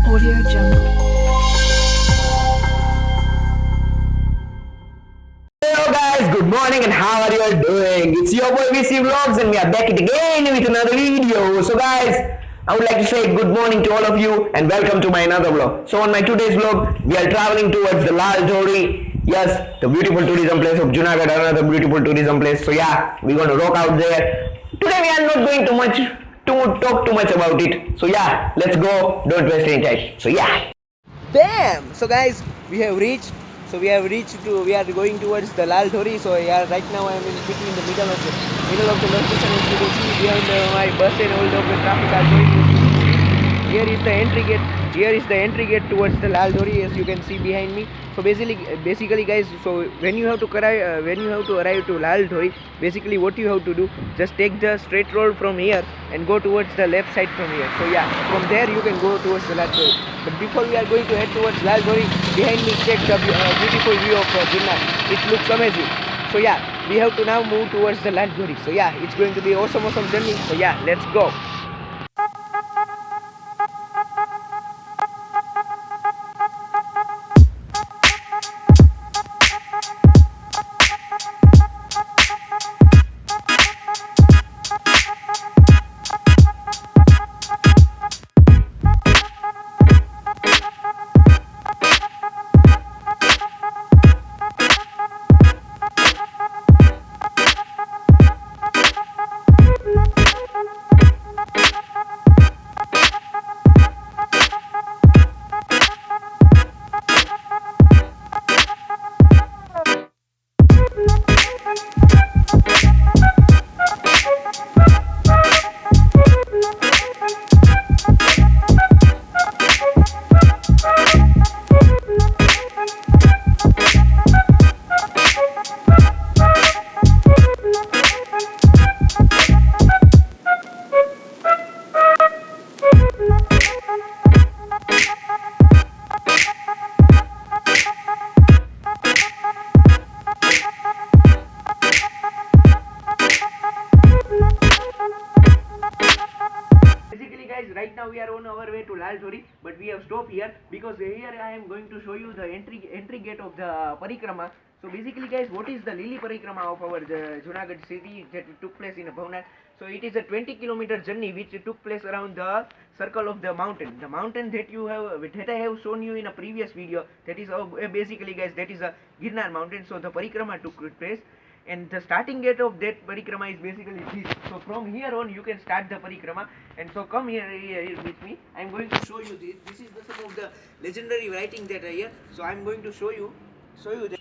Audio Jungle. Hello guys, good morning and how are you all doing? It's your boy VC Vlogs and we are back again with another video. So guys, I would like to say good morning to all of you and welcome to my another vlog. So on my today's vlog, we are traveling towards the Lal Dhori. Yes, the beautiful tourism place of Junagadh, another beautiful tourism place. So yeah, we're going to rock out there. Today we are not going to talk too much about it. So yeah, let's go. Don't waste any time. So yeah. Bam! So guys, we have reached. We are going towards the Lal Dhori. So yeah, right now I am in between the middle of the location. As you can see behind my bus and all of the traffic are going. Here is the entry gate. Here is the entry gate towards the Lal Dhori, as you can see behind me. So basically guys, so when you have to arrive to Lal Dhori, basically what you have to do, just take the straight road from here and go towards the left side from here. So yeah, from there you can go towards the Lal Dhori. But before we are going to head towards Lal Dhori, behind me check the beautiful view of Ginnar. It looks amazing. So yeah, we have to now move towards the Lal Dhori. So yeah, it's going to be awesome journey. So yeah, let's go. Basically guys, right now we are on our way to Lal Dhori, but we have stopped here because here I am going to show you the entry gate of the Parikrama. So basically guys, what is the Lili Parikrama of our Junagadh city that took place in Bhavnath? So it is a 20-kilometer journey which took place around the circle of the mountain. The mountain that I have shown you in a previous video, that is basically guys, that is a Girnar mountain. So the Parikrama took place. And the starting gate of that parikrama is basically this. So from here on you can start the parikrama. And so come here with me. I am going to show you this. This is some of the legendary writing that are here. So I am going to show you that.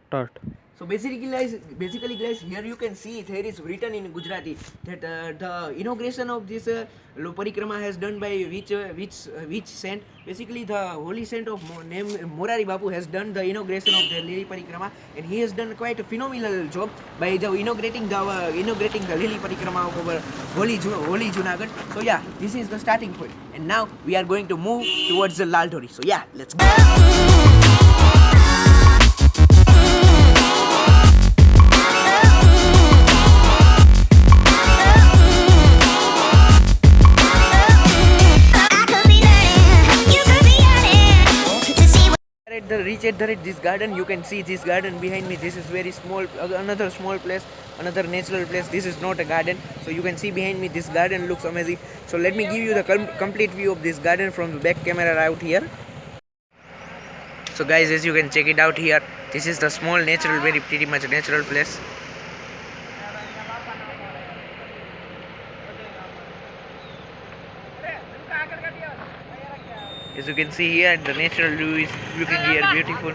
Start. So basically guys, here you can see there is written in Gujarati that the inauguration of this parikrama has done by which saint. Basically the holy saint of name Morari Bapu has done the inauguration of the Lili Parikrama, and he has done quite a phenomenal job by inaugurating the Lili Parikrama of our holy Junagadh. So yeah, this is the starting point, and now we are going to move towards the Lal Dhori. So yeah, let's go. At this garden, you can see this garden behind me. This is very small, another small place, another natural place. This is not a garden, so you can see behind me this garden looks amazing. So let me give you the complete view of this garden from the back camera out here. So guys, as you can check it out here, this is the small natural, very pretty much natural place. As you can see here, the natural view is looking here beautiful.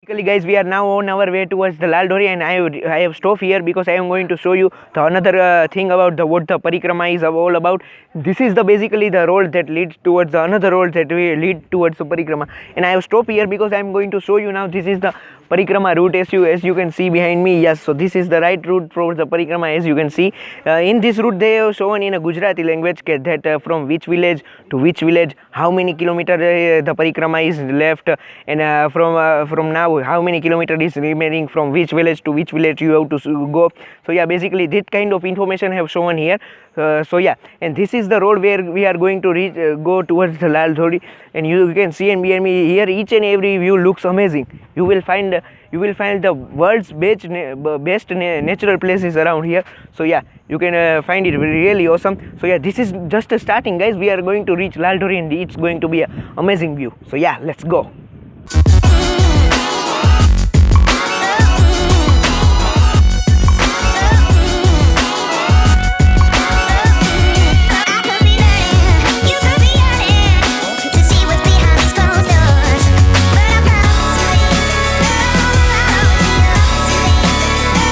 Basically guys, we are now on our way towards the Lal Dhori, and I have stopped here because I am going to show you the another thing about what the parikrama is all about. This is basically the road that leads towards the another road that will lead towards the parikrama, and I have stopped here because I am going to show you now. This is the parikrama route as you can see behind me. Yes, so this is the right route for the parikrama as you can see. In this route they have shown in a Gujarati language that from which village to which village, how many kilometer the parikrama is left, and from now how many kilometer is remaining from which village to which village you have to go. So yeah, basically this kind of information have shown here. So yeah, and this is the road where we are going to reach, go towards the Lal Dhori, and you can see and behind me here each and every view looks amazing. You will find the world's best natural places around here. So yeah, you can find it really awesome. So yeah, this is just a starting, guys. We are going to reach Lal Dhori and it's going to be an amazing view. So yeah, let's go.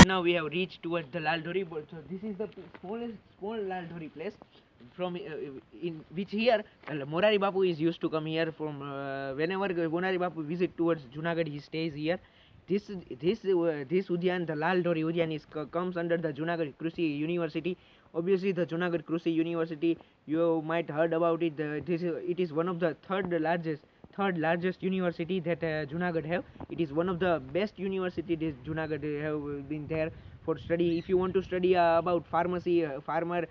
Now we have reached towards the Lal Dhori. So this is the small Lal Dhori place from in which here Morari Bapu is used to come here from whenever Morari Bapu visit towards Junagadh, he stays here. This Udyan, the Lal Dhori Udyan, comes under the Junagadh Krishi University. Obviously, the Junagadh Krishi University, you might heard about it. It is one of the third largest university that Junagadh have. It is one of the best university that Junagadh have been there for study. If you want to study about pharmacy, farmer,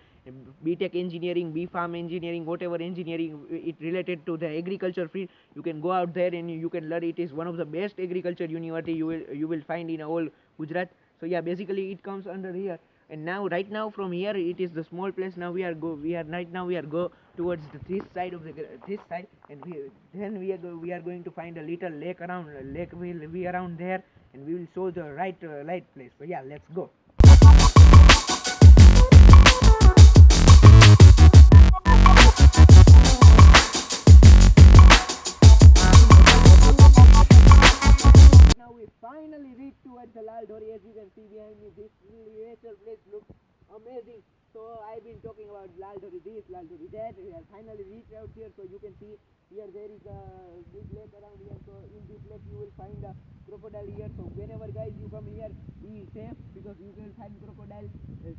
B.Tech engineering, B.Pharm engineering, whatever engineering it related to the agriculture field, you can go out there and you can learn. It is one of the best agriculture university you will find in all Gujarat. So yeah, basically it comes under here. And now right now from here it is the small place. Now we are go towards this side of this side, and we are going to find a little lake will be around there, and we will show the right place. So yeah, let's go. Now we finally reached towards the Lal Dhori. As you can see behind me, this natural place looks amazing. So I've been talking about Lal Dhori this, Lal Dhori that. We have finally reached out here. So you can see here there is a big lake around here. So in this lake you will find a crocodile here. So whenever guys you come here, be safe because you will find crocodile.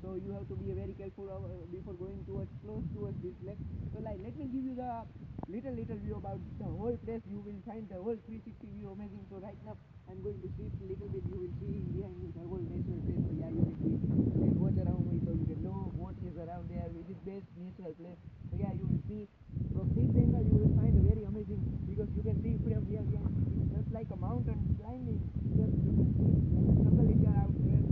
So you have to be very careful before going close towards this lake. So let me give you the little view about the whole place. You will find the whole 360 view amazing. So right now I'm going to shift a little bit. You will see behind me the whole natural place. So yeah, you can see, you can watch around me so you can know what is around there. It is best natural place. So yeah, you will see from this angle you will find a very amazing, because you can see from here behind it's just like a mountain climbing. Just you can see the jungle area out there.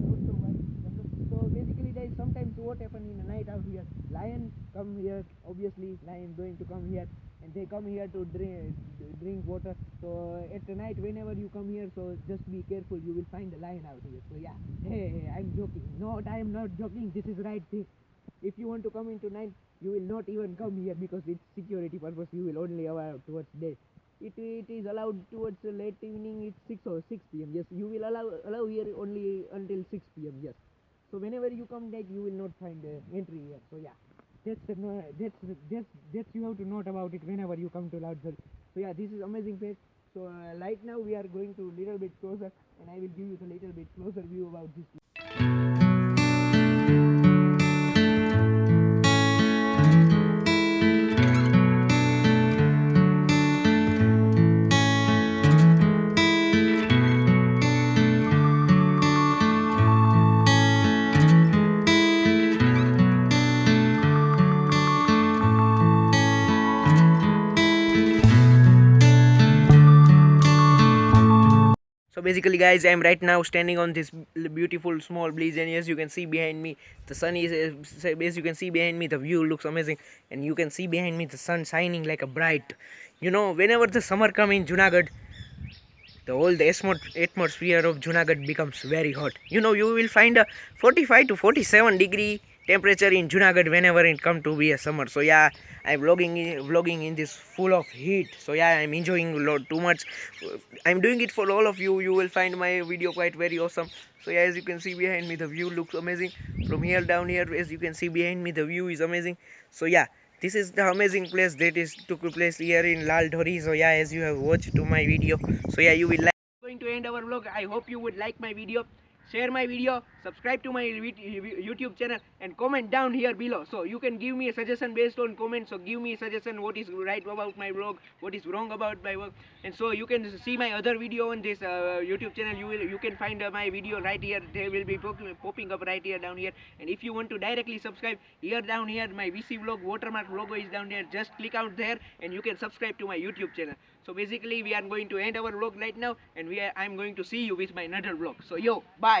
Not so wide jungle. So basically there is sometimes what happen in the night out here. Lion come here. Obviously lion going to come here, and they come here to drink water. So at the night whenever you come here, so just be careful, you will find a lion out here. So yeah, hey, I'm joking. No, I am not joking. This is right thing. If you want to come into night, you will not even come here because it's security purpose. You will only allow towards day. It is allowed towards late evening. It's 6 or 6 p.m. Yes, you will allow here only until 6 p.m. Yes. So whenever you come night, you will not find entry here. So yeah, that's you have to note about it whenever you come to Lal Dhori. So yeah, this is amazing place. So right now we are going to little bit closer, and I will give you the little bit closer view about this place. So basically guys, I am right now standing on this beautiful small bridge, and as you can see behind me the sun is as you can see behind me the view looks amazing, and you can see behind me the sun shining like a bright. You know, whenever the summer come in Junagadh, the atmosphere of Junagadh becomes very hot. You know, you will find a 45 to 47 degree temperature in Junagadh whenever it come to be a summer. So yeah, I'm vlogging in this full of heat. So yeah, I'm enjoying a lot too much. I'm doing it for all of you. You will find my video quite very awesome. So yeah, as you can see behind me the view looks amazing. From here down here, as you can see behind me the view is amazing. So yeah, this is the amazing place that is took place here in Lal Dhori. So yeah, as you have watched to my video, so yeah, you will like. going to end our vlog. I hope you would like my video. Share my video, subscribe to my YouTube channel, and comment down here below. So you can give me a suggestion based on comments. So give me a suggestion what is right about my vlog, what is wrong about my work, and so you can see my other video on this YouTube channel. You can find my video right here. They will be popping up right here down here. And if you want to directly subscribe, here down here my VC vlog watermark logo is down there. Just click out there and you can subscribe to my YouTube channel. So basically we are going to end our vlog right now, and I'm going to see you with my another vlog. So yo, bye.